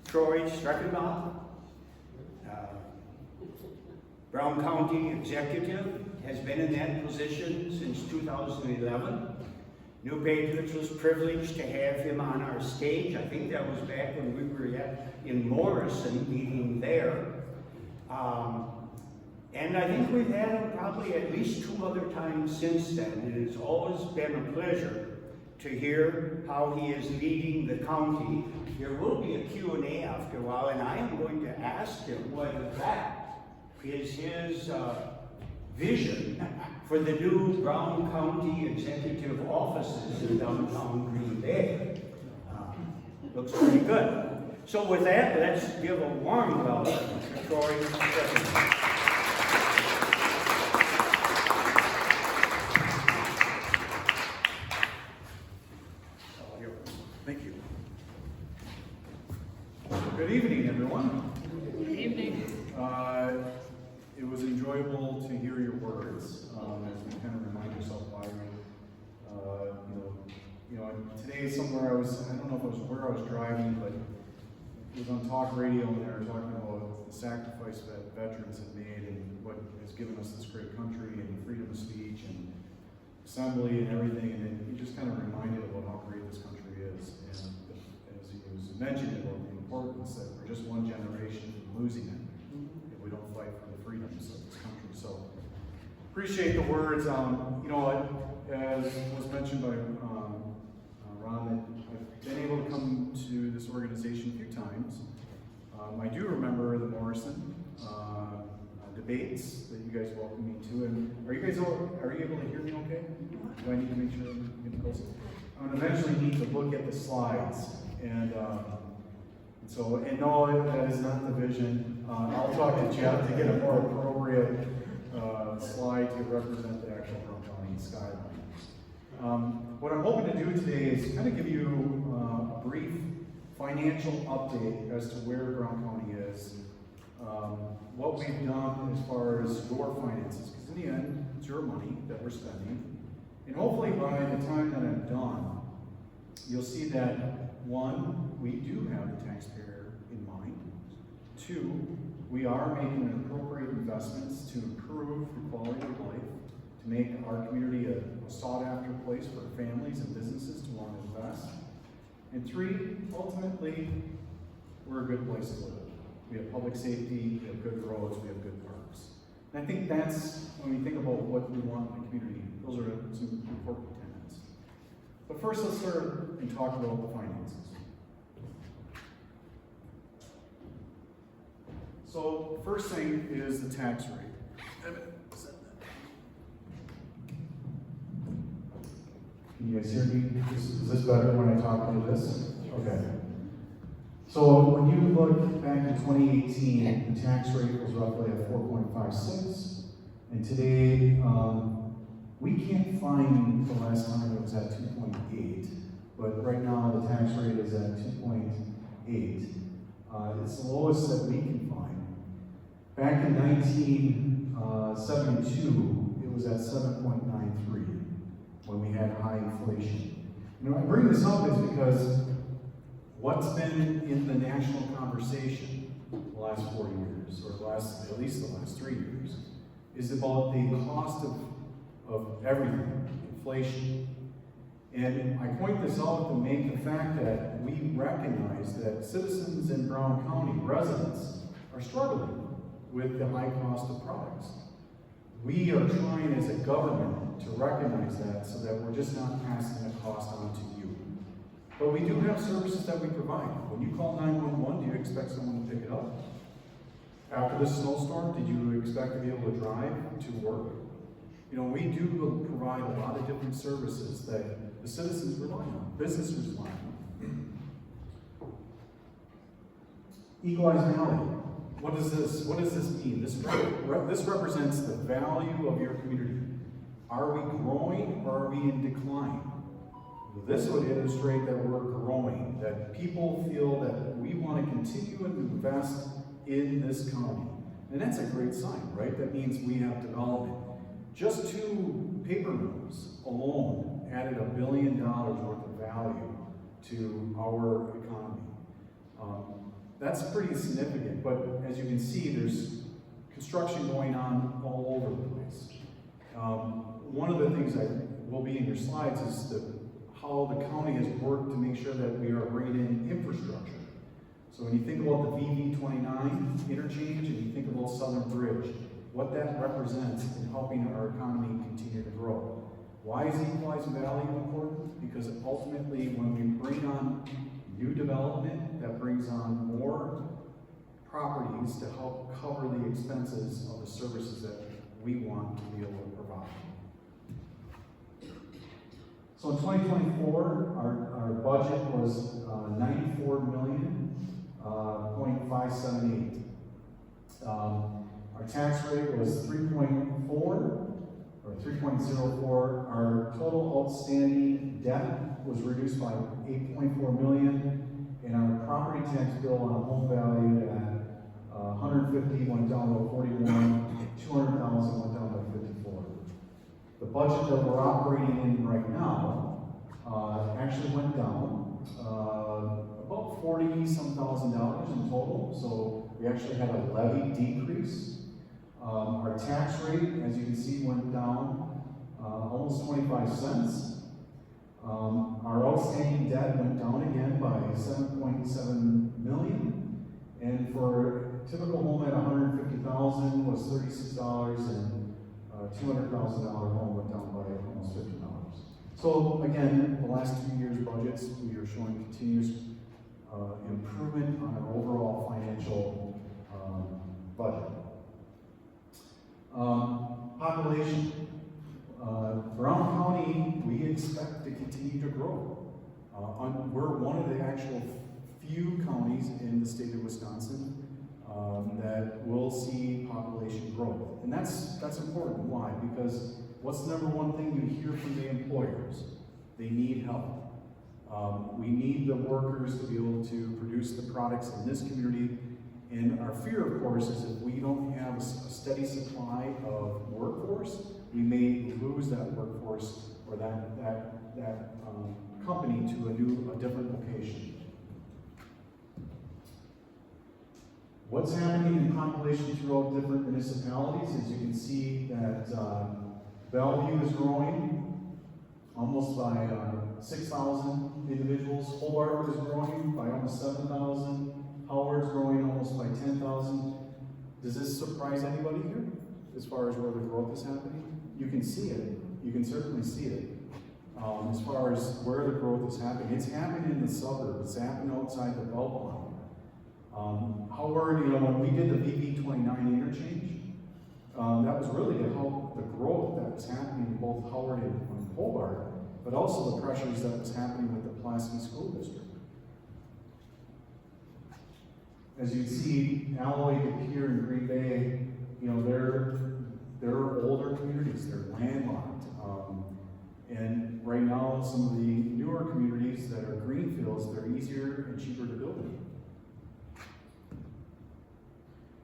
Troy Streckenbach, Brown County Executive, has been in that position since 2011. New Patriots was privileged to have him on our stage. I think that was back when we were in Morrison, meeting there. And I think we've had him probably at least 2 other times since then. It has always been a pleasure to hear how he is leading the county. There will be a Q&A after a while, and I am going to ask him whether that is his vision for the new Brown County executive offices in downtown Green Bay. Looks pretty good. So with that, let's give a warm welcome to Troy Streckenbach. Thank you. Good evening, everyone. Good evening. It was enjoyable to hear your words as you kind of remind yourself why today somewhere I don't know if it was where I was driving, but it was on talk radio and they were talking about the sacrifice that veterans have made and what has given us this great country and freedom of speech and assembly and everything, and then you just kind of reminded about how great this country is. And as he was mentioning about the importance that we're just one generation from losing it if we don't fight for the freedoms of this country. So appreciate the words. As was mentioned by Ron, I've been able to come to this organization a few times. I do remember the Morrison debates that you guys welcomed me to. And are you able to hear me okay? Do I need to make sure I'm getting close? I'm going to eventually need to look at the slides. And no, that is not the vision. I'll talk to Jeff to get a more appropriate slide to represent the actual Brown County skyline. What I'm hoping to do today is kind of give you a brief financial update as to where Brown County is, what we've done as far as your finances, because in the end, it's your money that we're spending. And hopefully by the time that I'm done, you'll see that, 1, we do have the taxpayer in mind. 2, we are making appropriate investments to improve the quality of life, to make our community a sought-after place for families and businesses to want to invest. And 3, ultimately, we're a good place to live. We have public safety, we have good roads, we have good parks. And I think that's, when we think about what we want in the community, those are some important tenets. But first, let's start and talk about the finances. So, first thing is the tax rate. Can you guys hear me? Is this better when I talk to this? Okay. So when you look back in 2018, the tax rate was roughly at 4.56, and today we can't find the last time it was at 2.8, but right now the tax rate is at 2.8. It's the lowest that we can find. Back in 1972, it was at 7.93 when we had high inflation. I bring this up is because what's been in the national conversation the last 4 years, or at least the last 3 years, is about the cost of everything, inflation. And I point this out to make the fact that we recognize that citizens in Brown County, residents, are struggling with the high cost of products. We are trying as a government to recognize that so that we're just not passing the cost on to you. But we do have services that we provide. When you call 911, do you expect someone to pick it up? After the snowstorm, did you expect to be able to drive to work? We do provide a lot of different services that the citizens rely on, businesses rely on. Equalized Valley. What does this mean? This represents the value of your community. Are we growing or are we in decline? This would illustrate that we're growing, that people feel that we want to continue to invest in this county. And that's a great sign, right? That means we have development. Just 2 paper mills alone added $1 billion worth of value to our economy. that's pretty significant, but as you can see, there's construction going on all over the place. One of the things that will be in your slides is how the county has worked to make sure that we are bringing in infrastructure. So when you think about the VV29 interchange and you think about Southern Bridge, what that represents in helping our economy continue to grow. Why is equalized value important? Because ultimately, when we bring on new development, that brings on more properties to help cover the expenses of the services that we want to be able to provide. So in 2024, our budget was $94,578. Our tax rate was 3.4 or 3.04. Our total outstanding debt was reduced by 8.4 million, and our property tax bill on a home value at 150 went down to 41, 200,000 went down to 54. The budget that we're operating in right now actually went down about $40-some thousand in total. So we actually had a levy decrease. Our tax rate, as you can see, went down almost 25 cents. Our outstanding debt went down again by 7.7 million. And for a typical home at 150,000 was $36, and $200,000 home went down by almost $50. So again, the last 2 years' budgets, we are showing continuous improvement on our overall financial budget. Population. Brown County, we expect to continue to grow. We're one of the actual few counties in the state of Wisconsin that will see population growth. And that's important. Why? Because what's the number one thing you hear from the employers? They need help. We need the workers to be able to produce the products in this community. And our fear, of course, is if we don't have a steady supply of workforce, we may lose that workforce or that company to a different location. What's happening in population throughout different municipalities? As you can see that Bellevue is growing almost by 6,000 individuals. Hobart is growing by almost 7,000. Howard's growing almost by 10,000. Does this surprise anybody here as far as where the growth is happening? You can see it. You can certainly see it. As far as where the growth is happening, it's happening in the suburbs. It's happening outside the Beltline. Howard, when we did the VV29 interchange, that was really to help the growth that was happening in both Howard and Hobart, but also the pressures that was happening with the Pulaski School District. As you see, Alloy, Depew, and Green Bay, they're older communities. They're landlocked. And right now, some of the newer communities that are greenfields, they're easier and cheaper to build in.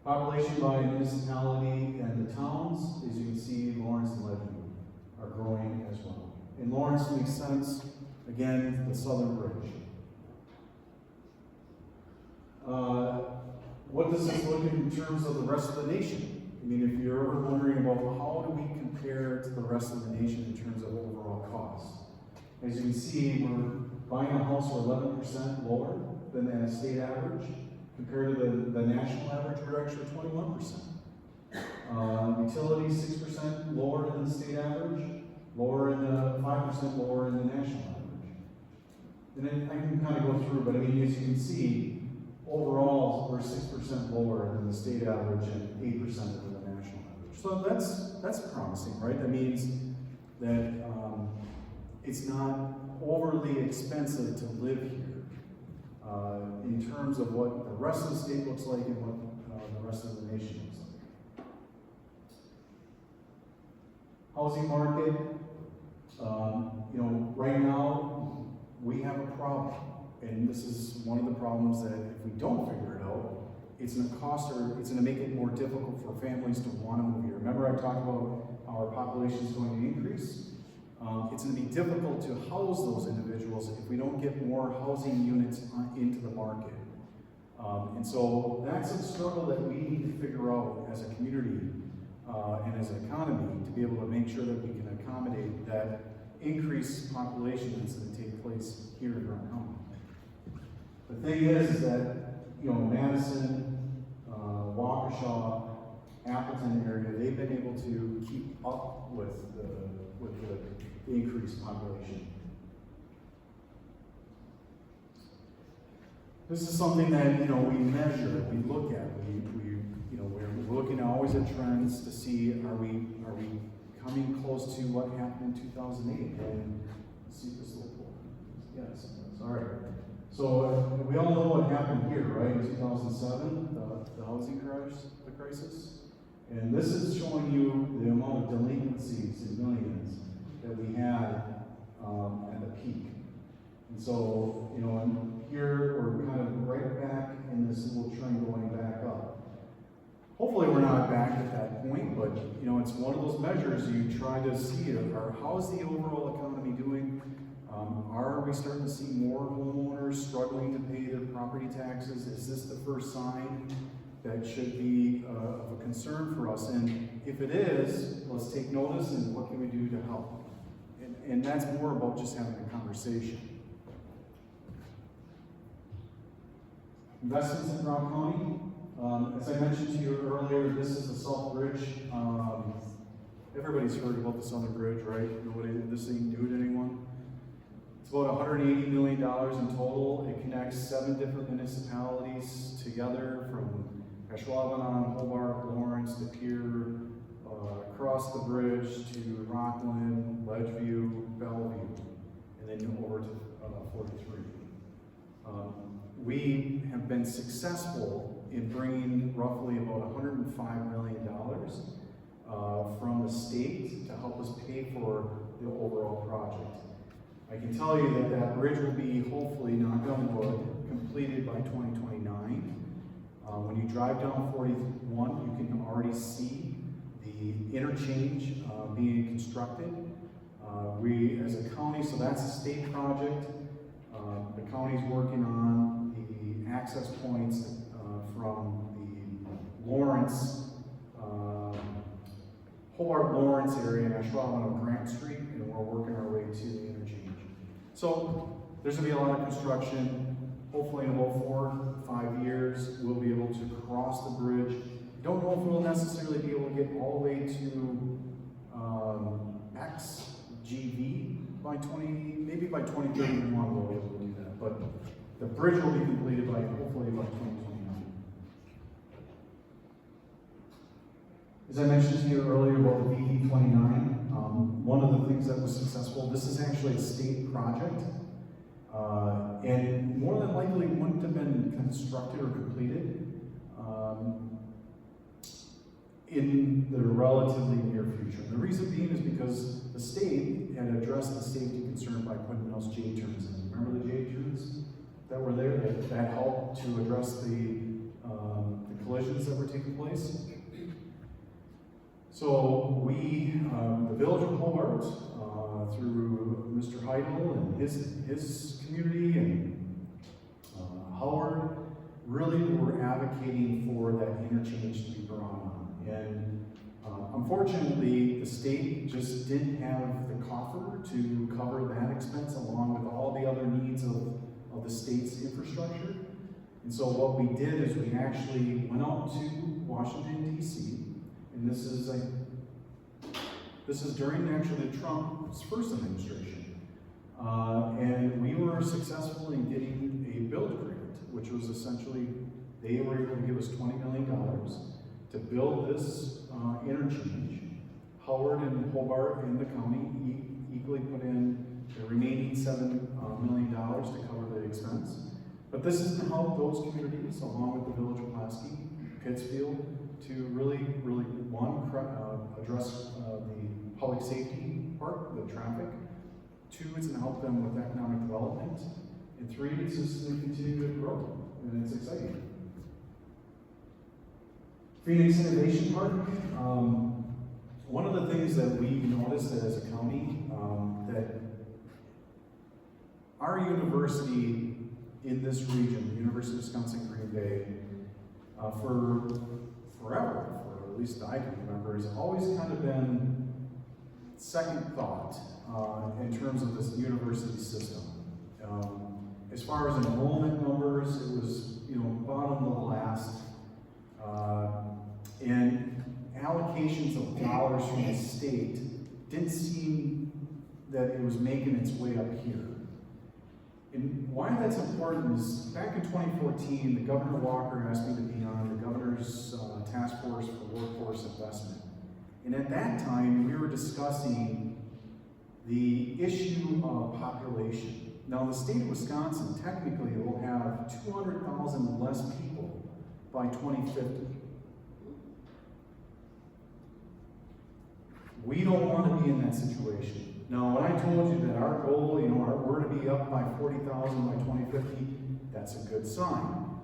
Population by municipality and the towns, as you can see, Lawrence and Lebanon are growing as well. And Lawrence makes sense, again, the Southern Bridge. What does this look in terms of the rest of the nation? I mean, if you're ever wondering about how do we compare to the rest of the nation in terms of overall cost. As you can see, we're buying a house for 11% lower than the state average. Compared to the national average, we're actually 21%. Utilities, 6% lower than the state average, 5% lower in the national average. And then I can kind of go through, but I mean, as you can see, overall, we're 6% lower than the state average and 8% than the national average. So that's promising, right? That means that it's not overly expensive to live here. In terms of what the rest of the state looks like and what the rest of the nation looks like. Housing market, right now we have a problem, and this is one of the problems that if we don't figure it out, it's going to cost or it's going to make it more difficult for families to want to move here. Remember I talked about how our population is going to increase? It's going to be difficult to house those individuals if we don't get more housing units into the market. And so that's a struggle that we need to figure out as a community and as an economy to be able to make sure that we can accommodate that increased population that's going to take place here in Grant County. The thing is that, Madison, Waukesha, Appleton area, they've been able to keep up with the increased population. This is something that, we measure, we look at, we're looking always at trends to see, are we coming close to what happened in 2008? And let's see if this will pull. Yes, sorry. So we all know what happened here, right? In 2007, the housing crisis. And this is showing you the amount of delinquencies in millions that we had at the peak. And so, and here we're kind of right back in this little trend going back up. Hopefully we're not back at that point, but it's one of those measures you try to see, how is the overall economy doing? Are we starting to see more homeowners struggling to pay their property taxes? Is this the first sign that should be of a concern for us? And if it is, let's take notice and what can we do to help? And that's more about just having a conversation. Investments in Rock County. As I mentioned to you earlier, this is the South Bridge. Everybody's heard about the Southern Bridge, right? This ain't new to anyone. It's about $180 million in total. It connects 7 different municipalities together, from Ashwaubenon, Hobart, Lawrence, De Pere, across the bridge to Rockland, Ledgeview, Bellevue, and then over to 43. We have been successful in bringing roughly about $105 million from the state to help us pay for the overall project. I can tell you that that bridge will be, hopefully, knock on wood, completed by 2029. When you drive down 41, you can already see the interchange being constructed. We, as a county, so that's a state project. The county's working on the access points from the Lawrence, Hobart Lawrence area and Ashwaubenon on Grant Street, and we're working our way to the interchange. So there's going to be a lot of construction. Hopefully in about 4 or 5 years, we'll be able to cross the bridge. Don't know if we'll necessarily be able to get all the way to XGV by maybe by 2031 we'll be able to do that. But the bridge will be completed hopefully by 2029. As I mentioned to you earlier about the VD29, one of the things that was successful, this is actually a state project, and more than likely wouldn't have been constructed or completed in the relatively near future. The reason being is because the state had addressed the safety concern by putting those J-turns in. Remember the J-turns that were there that helped to address the collisions that were taking place? So we, the Village of Hobart, through Mr. Heidel and his community and Howard, really were advocating for that interchange to be brought on. And unfortunately, the state just didn't have the coffer to cover that expense along with all the other needs of the state's infrastructure. And so what we did is we actually went out to Washington, D.C., and this is during actually Trump's first administration. And we were successful in getting a build grant, which was essentially, they were able to give us $20 million to build this interchange. Howard and Hobart and the county equally put in the remaining $7 million to cover the expense. But this is to help those communities, along with the Village of Pulaski, Pittsfield, to really, one, address the public safety part, the traffic. 2, it's to help them with economic development. And 3, it's just to continue to grow, and it's exciting. Phoenix Innovation Park. One of the things that we noticed that as a county, that our university in this region, the University of Wisconsin-Green Bay, for forever, for at least I can remember, has always kind of been second thought in terms of this university system. As far as enrollment numbers, it was, bottom of the last. And allocations of dollars from the state didn't seem that it was making its way up here. And why that's important is back in 2014, the Governor Walker asked me to be on the governor's task force for workforce investment. And at that time, we were discussing the issue of population. Now, the state of Wisconsin technically will have 200,000 less people by 2050. We don't want to be in that situation. Now, when I told you that our goal, we're to be up by 40,000 by 2050, that's a good sign.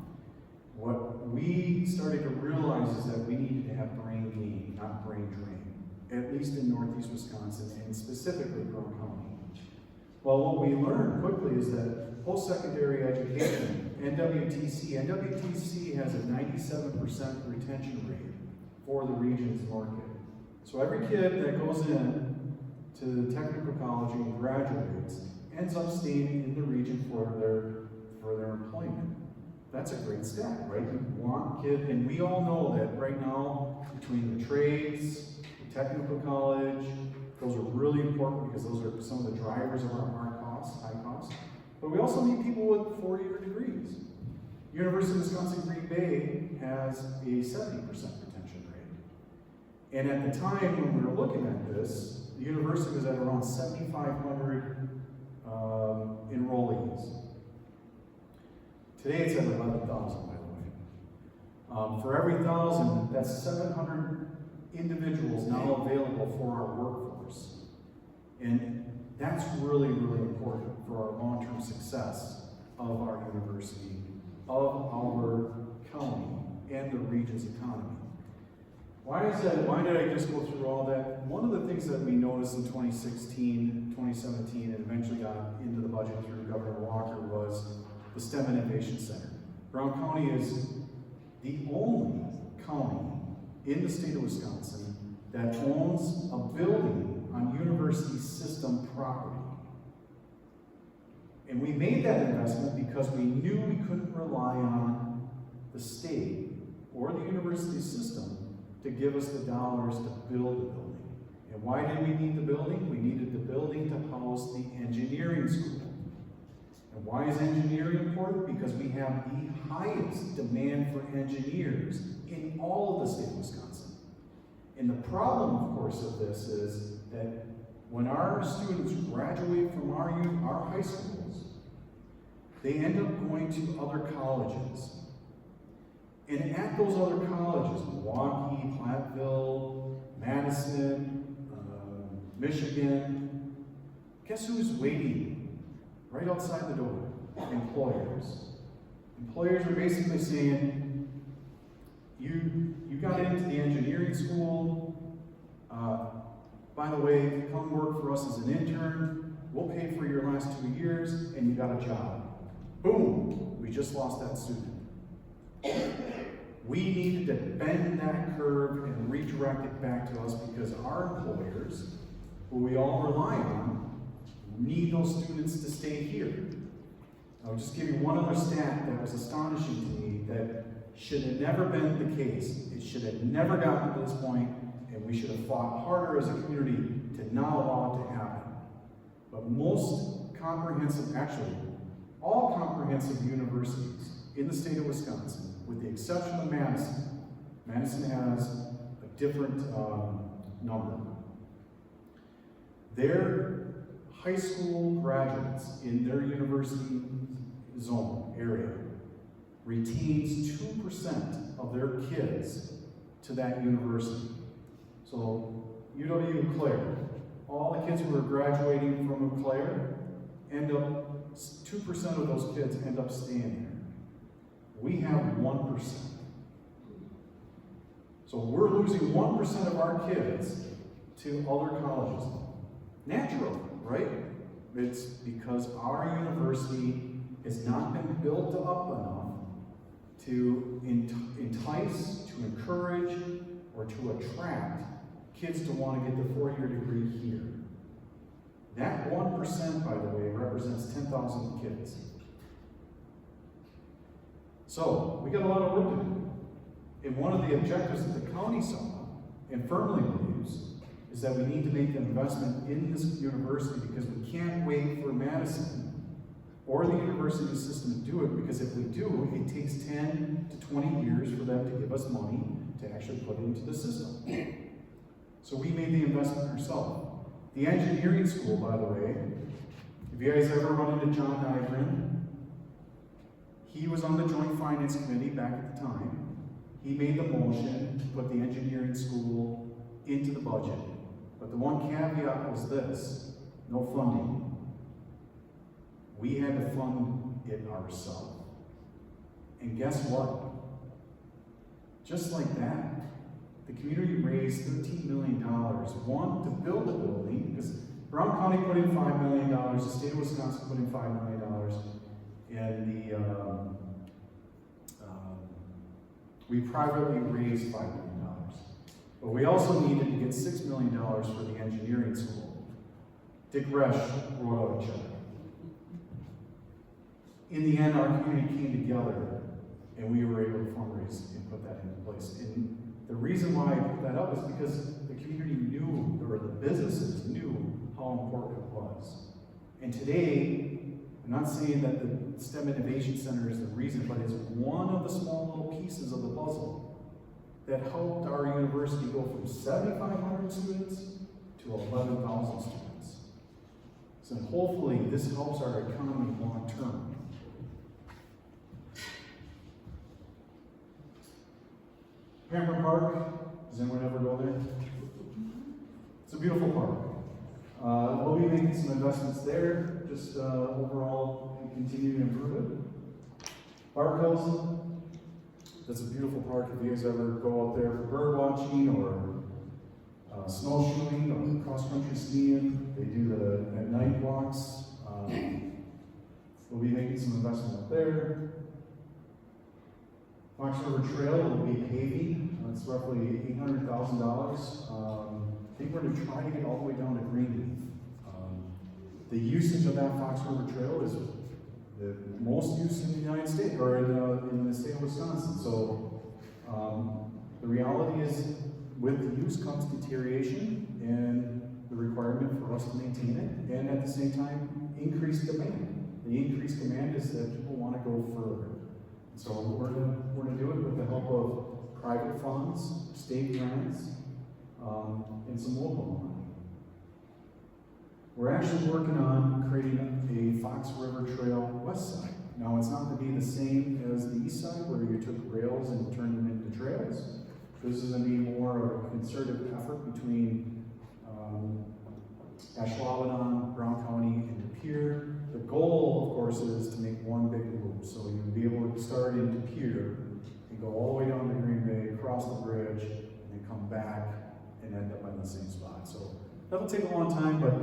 What we started to realize is that we needed to have brain gain, not brain drain, at least in Northeast Wisconsin, and specifically Brown County. Well, what we learned quickly is that post-secondary education, NWTC has a 97% retention rate for the region's market. So every kid that goes in to the technical college and graduates ends up staying in the region for their employment. That's a great stat, right? You want kids, and we all know that right now, between the trades, the technical college, those are really important because those are some of the drivers of our high costs. But we also need people with 4-year degrees. University of Wisconsin-Green Bay has a 70% retention rate. And at the time when we were looking at this, the university was at around 7,500 enrollees. Today it's at 11,000, by the way. For every 1,000, that's 700 individuals now available for our workforce. And that's really, really important for our long-term success of our university, of our county, and the region's economy. Why is that? Why did I just go through all that? One of the things that we noticed in 2016, 2017, and eventually got into the budget through Governor Walker was the STEM Innovation Center. Brown County is the only county in the state of Wisconsin that owns a building on university system property. And we made that investment because we knew we couldn't rely on the state or the university system to give us the dollars to build the building. And why did we need the building? We needed the building to house the engineering school. And why is engineering important? Because we have the highest demand for engineers in all of the state of Wisconsin. And the problem, of course, of this is that when our students graduate from our high schools, they end up going to other colleges. And at those other colleges, Milwaukee, Platteville, Madison, Michigan, guess who's waiting right outside the door? Employers. Employers are basically saying, you got into the engineering school, by the way, come work for us as an intern, we'll pay for your last 2 years, and you got a job. Boom, we just lost that student. We needed to bend that curve and redirect it back to us because our employers, who we all rely on, need those students to stay here. I'll just give you one other stat that was astonishing to me that should have never been the case. It should have never gotten to this point, and we should have fought harder as a community to not allow it to happen. But most comprehensive, actually, all comprehensive universities in the state of Wisconsin, with the exception of Madison, Madison has a different number. Their high school graduates in their university zone area retains 2% of their kids to that university. So UW Eau Claire, all the kids who are graduating from Eau Claire end up, 2% of those kids end up staying there. We have 1%. So we're losing 1% of our kids to other colleges. Natural, right? It's because our university has not been built up enough to entice, to encourage, or to attract kids to want to get the 4-year degree here. That 1%, by the way, represents 10,000 kids. So, we got a lot of work to do. And one of the objectives that the county saw, and firmly believes, is that we need to make an investment in this university because we can't wait for Madison or the university system to do it, because if we do, it takes 10 to 20 years for them to give us money to actually put into the system. So we made the investment ourselves. The engineering school, by the way, if you guys ever run into John Nygren, he was on the Joint Finance Committee back at the time. He made the motion to put the engineering school into the budget. But the one caveat was this: no funding. We had to fund it ourselves. And guess what? Just like that, the community raised $13 million. One, to build a building, because Brown County put in $5 million, the state of Wisconsin put in $5 million, and we privately raised $5 million. But we also needed to get $6 million for the engineering school. Dick Resch wrote out a check. In the end, our community came together, and we were able to fundraise and put that into place. And the reason why I put that up is because the community knew, or the businesses knew, how important it was. And today, I'm not saying that the STEM Innovation Center is the reason, but it's one of the small little pieces of the puzzle that helped our university go from 7,500 students to 11,000 students. So hopefully this helps our economy long term. Pamper Park, does anyone ever go there? It's a beautiful park. We'll be making some investments there, just overall continue to improve it. Bark Hills, that's a beautiful park. If you guys ever go out there for bird watching or snowshoeing or cross-country skiing, they do the at-night walks. We'll be making some investment up there. Fox River Trail will be paving. It's roughly $800,000. I think we're going to try to get all the way down to Greenleaf. The usage of that Fox River Trail is the most used in the United States, or in the state of Wisconsin. So the reality is, with the use comes deterioration and the requirement for us to maintain it, and at the same time, increased demand. The increased demand is that people want to go further. So we're going to do it with the help of private funds, state grants, and some local money. We're actually working on creating a Fox River Trail west side. Now, it's not going to be the same as the east side, where you took rails and turned them into trails. This is going to be more of a concerted effort between Ashwaubenon, Brown County, and De Pere. The goal, of course, is to make one big loop. So you'll be able to start in De Pere and go all the way down to Green Bay, cross the bridge, and then come back and end up in the same spot. So that'll take a long time, but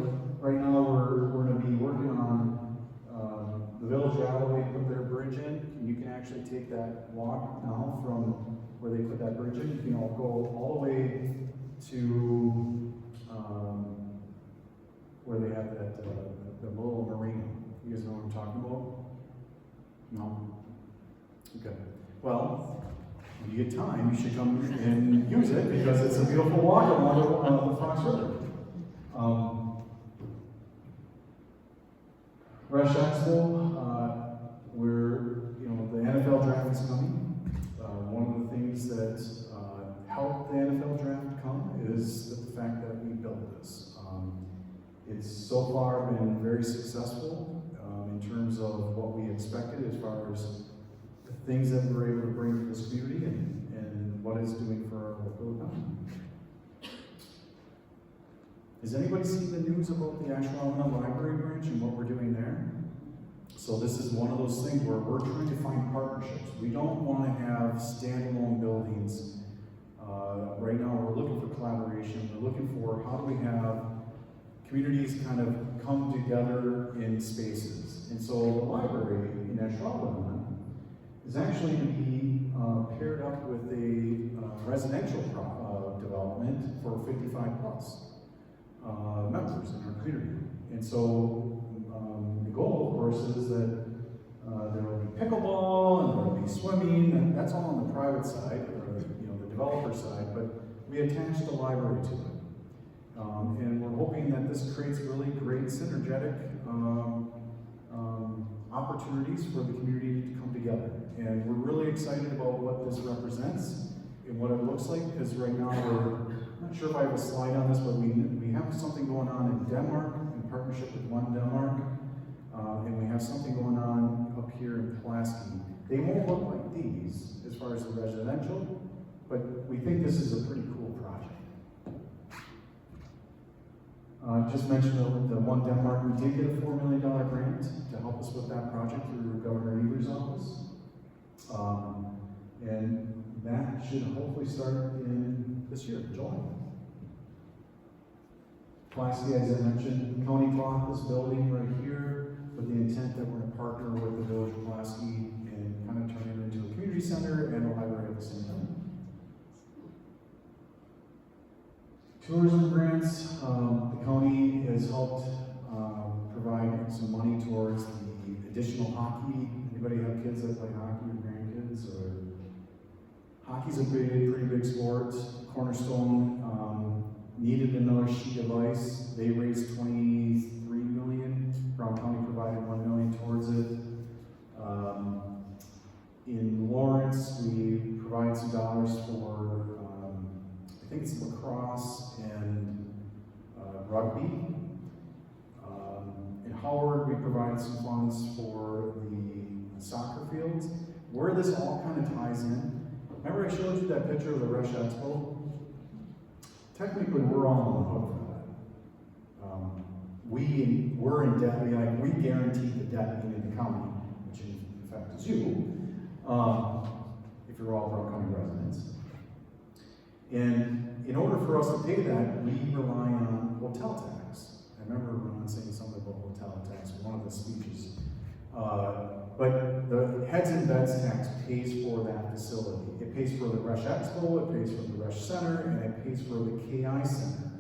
right now we're going to be working on the Village Alley to put their bridge in. And you can actually take that walk now from where they put that bridge in. You can all go all the way to where they have that the little marina. You guys know what I'm talking about? No? Okay. Well, when you get time, you should come and use it, because it's a beautiful walk along the Fox River. Rush Expo, the NFL draft is coming. One of the things that helped the NFL draft come is the fact that we built this. It's so far been very successful in terms of what we expected, as far as the things that we're able to bring to this community and what it's doing for our local economy. Has anybody seen the news about the Ashwaubenon Library branch and what we're doing there? So this is one of those things where we're trying to find partnerships. We don't want to have standalone buildings. Right now we're looking for collaboration. We're looking for how do we have communities kind of come together in spaces. And so the library in Ashwaubenon is actually going to be with a residential development for 55 plus members in our community. And so the goal, of course, is that there will be pickleball and there will be swimming, and that's all on the private side, or the developer side, but we attached the library to it. And we're hoping that this creates really great synergetic opportunities for the community to come together. And we're really excited about what this represents and what it looks like, because right now I'm not sure if I have a slide on this, but we have something going on in Denmark in partnership with One Denmark, and we have something going on up here in Pulaski. They won't look like these as far as the residential, but we think this is a pretty cool project. Just mentioned the One Denmark, we did get a $4 million grant to help us with that project through Governor N.E.W's office. And that should hopefully start in this year, July. Pulaski, as I mentioned, County bought this building right here with the intent that we're going to partner with the Village of Pulaski and kind of turn it into a community center and a library at the same time. Tourism grants, the county has helped provide some money towards the additional hockey. Anybody have kids that play hockey or grandkids? Or hockey's a pretty big sport. Cornerstone needed another sheet of ice. They raised $23 million. Brown County provided $1 million towards it. In Lawrence, we provide some dollars for I think it's lacrosse and rugby. In Howard, we provided some funds for the soccer fields. Where this all kind of ties in, remember I showed you that picture of the Rush Expo? Technically, we're all on the hook for that. We're in debt, we guarantee the debt in the county, which in fact is you, if you're all Brown County residents. And in order for us to pay that, we rely on hotel tax. I remember Ron saying something about hotel tax in one of the speeches. But the heads and beds tax pays for that facility. It pays for the Rush Expo, it pays for the Rush Center, and it pays for the KI Center.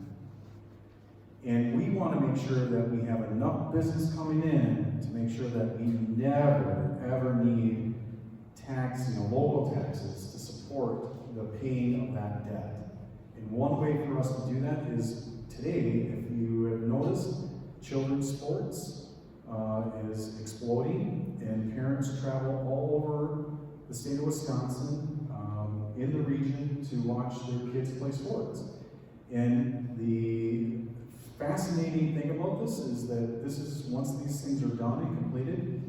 And we want to make sure that we have enough business coming in to make sure that we never, ever need local taxes to support the paying of that debt. And one way for us to do that is today, if you have noticed, children's sports is exploding, and parents travel all over the state of Wisconsin in the region to watch their kids play sports. And the fascinating thing about this is that once these things are done and completed,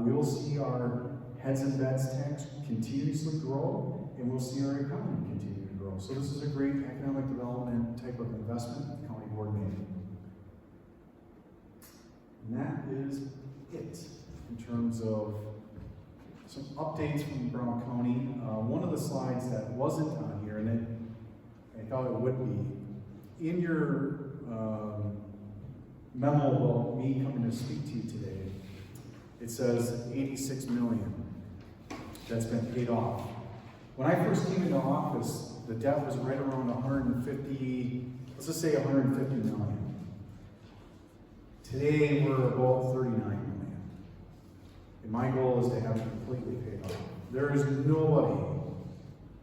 we will see our heads and beds tax continuously grow, and we'll see our economy continue to grow. So this is a great economic development type of investment the county board made. And that is it in terms of some updates from Brown County. One of the slides that wasn't on here, and I thought it would be, in your memo about me coming to speak to you today, it says 86 million that's been paid off. When I first came into office, the debt was right around 150, let's just say 150 million. Today, we're about 39 million. And my goal is to have it completely paid off. There is nobody,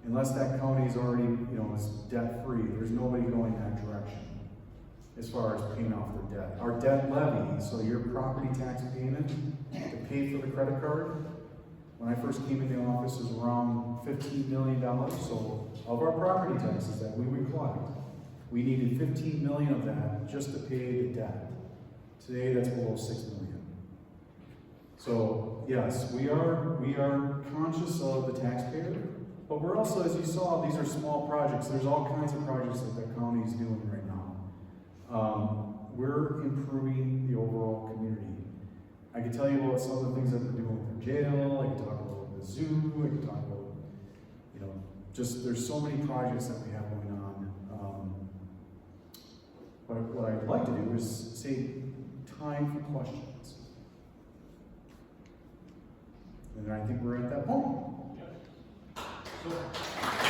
unless that county is already, is debt-free, there's nobody going that direction as far as paying off their debt. Our debt levy, so your property tax payment to pay for the credit card, when I first came into office, was around $15 million. So of our property taxes that we would collect, we needed 15 million of that just to pay the debt. Today, that's below 6 million. So yes, we are conscious of the taxpayer, but we're also, as you saw, these are small projects. There's all kinds of projects that the county is doing right now. We're improving the overall community. I can tell you about some of the things that we're doing with the jail. I can talk about the zoo. I can talk about, just there's so many projects that we have going on. But what I'd like to do is save time for questions. And I think we're at that point. So,